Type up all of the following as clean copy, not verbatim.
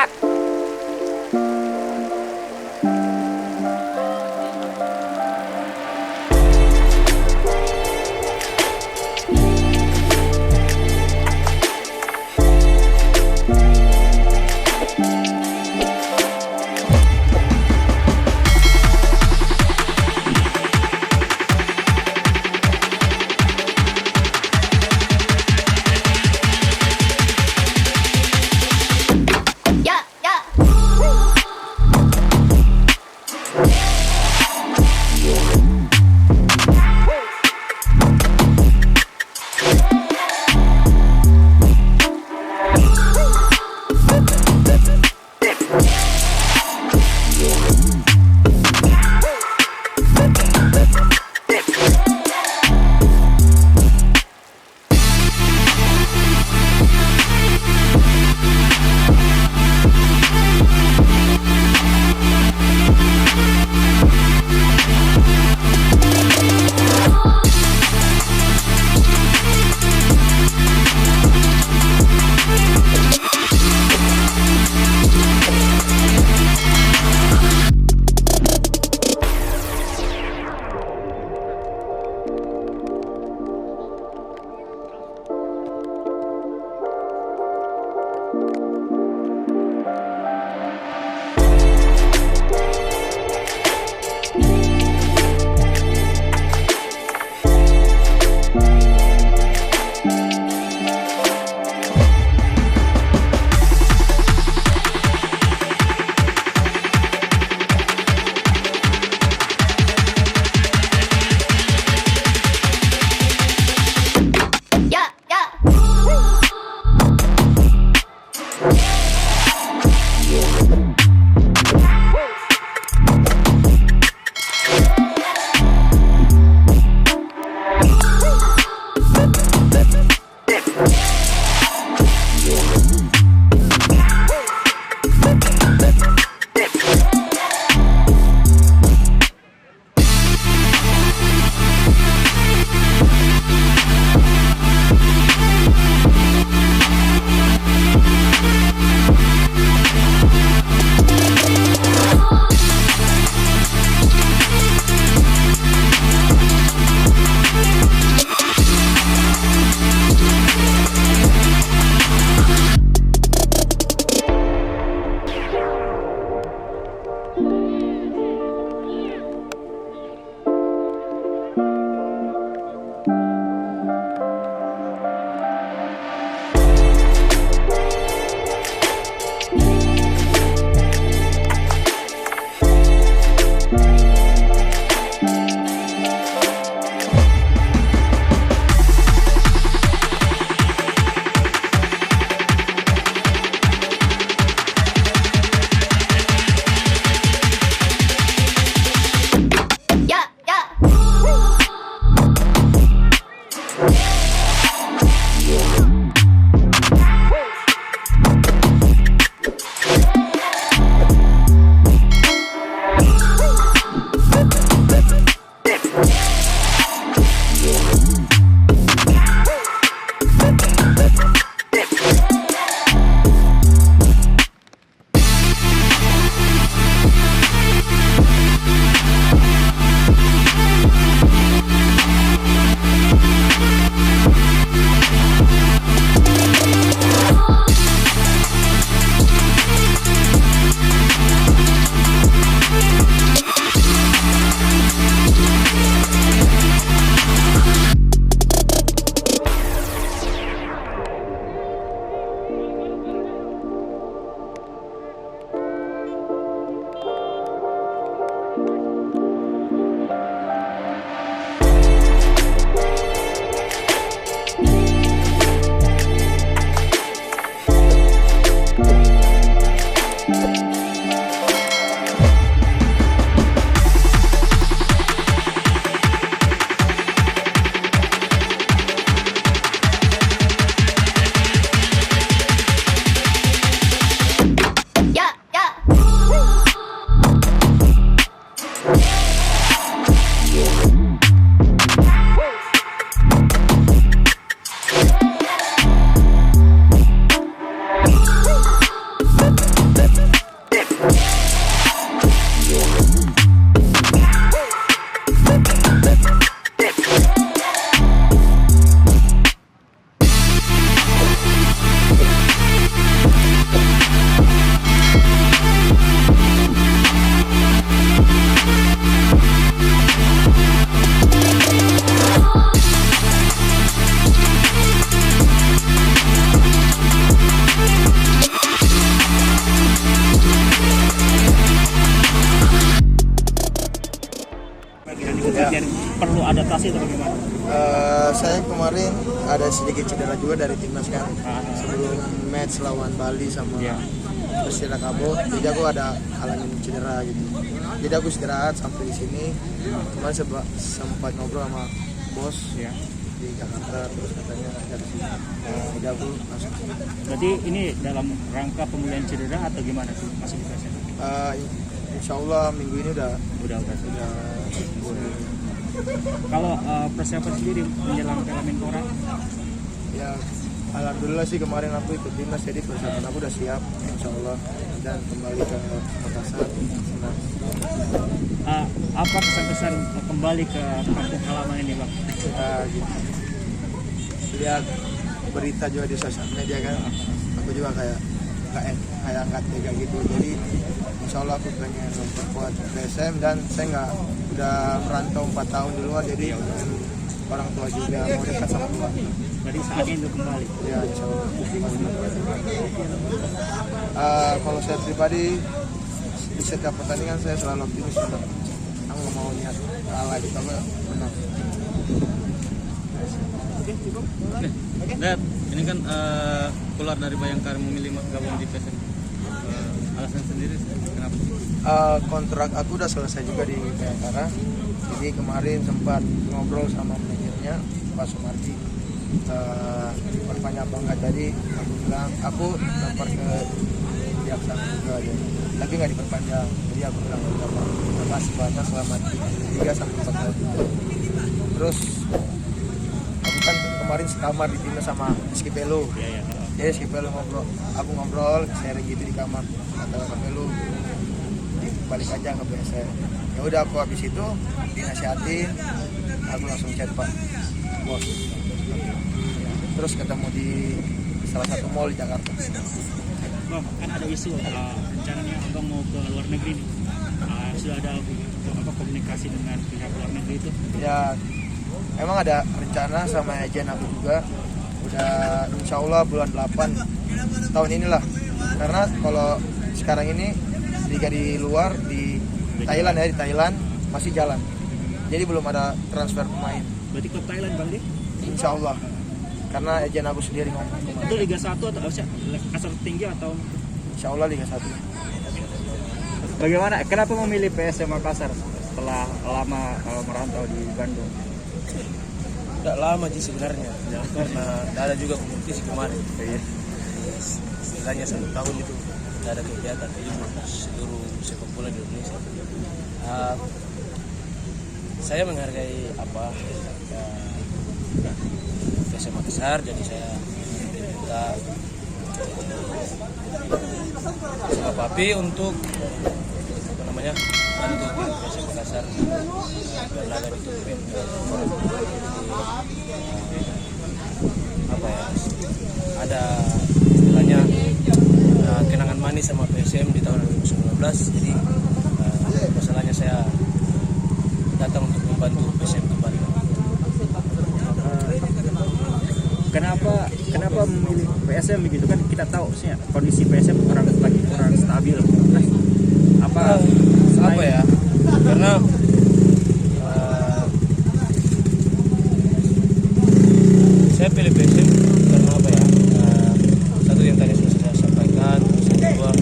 gerak. adaptasi atau bagaimana? Saya kemarin ada sedikit cedera juga dari timnas kan sebelum match lawan Bali sama Persira Kabo, jadi aku ada alamin cedera gitu. Jadi aku istirahat sampai di sini, cuman sempat ngobrol sama bos di Jakarta, terus katanya dari sini. Jadi aku masuk. Berarti ini dalam rangka pemulihan cedera atau gimana sih masuk di PSM? Insya Allah minggu ini udah. Kalau persiapan sendiri menjelang Piala Menpora? Ya, alhamdulillah sih kemarin aku ikut timnas, jadi persiapan aku udah siap, insya Allah, dan kembali ke Makassar. Senang. Apa kesan-kesan kembali ke kampung halaman ini, Bang? Gitu. Lihat berita juga di sosial media kan, aku juga kayak nggak tega gitu. Jadi insya Allah aku pengen memperkuat PSM, dan saya udah merantau 4 tahun di luar, jadi orang tua juga mau dekat sama tua. Jadi saatnya itu kembali. Ya, insya Allah. Kalau saya pribadi di setiap pertandingan saya selalu optimis. Aku nggak mau lihat kalah gitu, apa menang. Dad, ini kan keluar dari Bayangkara memilih gabung di PSM. Alasan sendiri kenapa? Kontrak aku udah selesai juga di Bayangkara. Jadi kemarin sempat ngobrol sama manajernya Pak Sumardi, diperpanjang apa enggak. Jadi aku bilang aku lapor ke pihak sana juga, tapi nggak diperpanjang. Jadi aku bilang terima kasih banyak selama 3-4 tahun. Terus aku kan kemarin sekamar di timnas sama Rizky Pelo. Jadi Rizky Pelo aku ngobrol sharing gitu di kamar, kata Pelo balik aja ke PSM. Ya udah, aku habis itu dinasihatin, aku langsung chat Pak bos, terus ketemu di salah satu mall di Jakarta. Bang, kan ada isu rencananya Abang mau ke luar negeri nih. Sudah ada komunikasi dengan pihak luar negeri itu? Ya, emang ada rencana sama agen aku juga. Udah insya Allah bulan 8 tahun inilah. Karena kalau sekarang ini liga di luar di Thailand di Thailand masih jalan. Jadi belum ada transfer pemain. Berarti ke Thailand, Bang, Insya Allah. Karena agen aku sendiri ngomong kemarin. Itu Liga 1 atau kasar tinggi atau? Insya Allah Liga 1. Bagaimana? Kenapa memilih PSM Makassar setelah lama merantau di Bandung? Tidak lama sih sebenarnya, karena tidak ada juga kompetisi kemarin. Setidaknya 1 tahun itu tidak ada kegiatan di seluruh sepak bola di Indonesia. Saya menghargai PSM Makassar, jadi saya sama Papi untuk bantu PSM Makassar berlaga di turnamen. Ada istilahnya kenangan manis sama PSM di tahun 2019, jadi masalahnya saya datang untuk membantu PSM kembali. Kenapa memilih PSM begitu kan? Kita tahu sih kondisi PSM kurang stabil. Apa ya? Karena saya pilih PSM karena satu yang tadi sudah saya sampaikan, kedua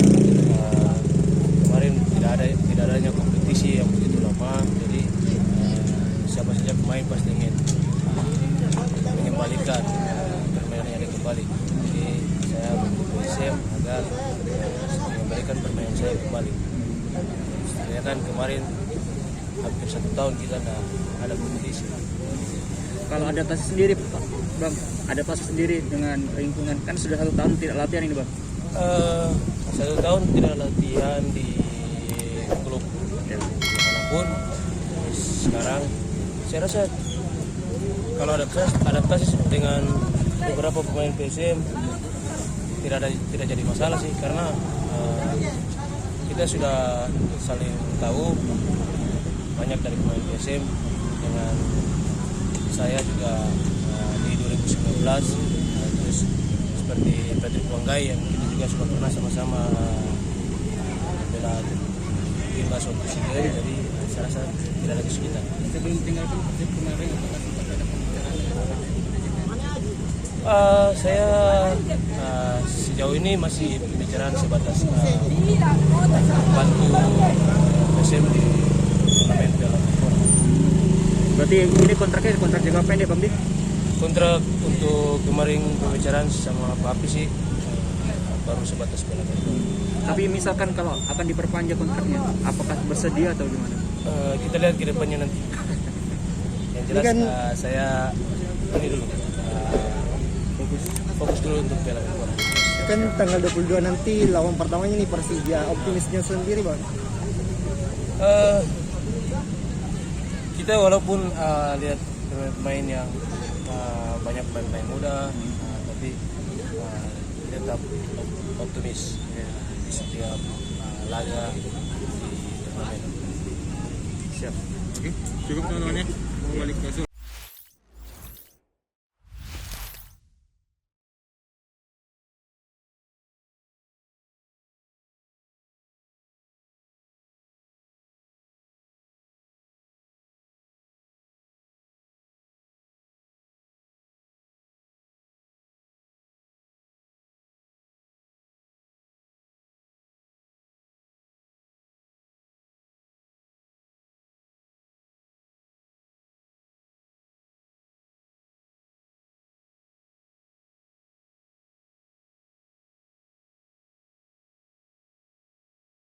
kemarin tidak adanya kompetisi yang begitu lama, jadi siapa saja pemain pasti ingin mengembalikan permainan yang kembali. Jadi saya memilih PSM agar mengembalikan permainan saya kembali. Sebenarnya kan kemarin hampir 1 tahun kita ada kompetisi. Kalau adaptasi sendiri, Bang, adaptasi sendiri dengan lingkungan, kan sudah 1 tahun tidak latihan ini, Bang. 1 tahun tidak latihan di klub manapun. Sekarang saya rasa kalau adaptasi dengan beberapa pemain PSM tidak jadi masalah sih, karena kita sudah saling tahu. Banyak dari pemain PSM dengan saya juga di 2019, terus seperti Patrick Wanggai yang kita juga sudah pernah sama-sama bela timnas waktu SEA Games. Jadi saya rasa tidak ada kesulitan. Sebelum tinggalkan Persib kemarin, apakah sempat ada pembicaraan dengan Saya sejauh ini masih pembicaraan sebatas bantu SM di turnamen Piala Menpora. Berarti ini kontrak jangka pendek, Bang Di? Kontrak untuk kemarin pembicaraan sama Pak Api sih baru sebatas Piala Menpora. Tapi misalkan kalau akan diperpanjang kontraknya, apakah bersedia atau gimana? Kita lihat ke depannya nanti. Yang jelas saya ini dulu fokus dulu untuk Piala Menpora. Kan tanggal 22 nanti lawan pertamanya nih Persija, optimisnya sendiri bang. Kita walaupun lihat pemain yang banyak pemain muda, tapi tetap optimis di setiap laga di turnamen. Siap. Oke, cukup teman-teman ya. Mau balik ke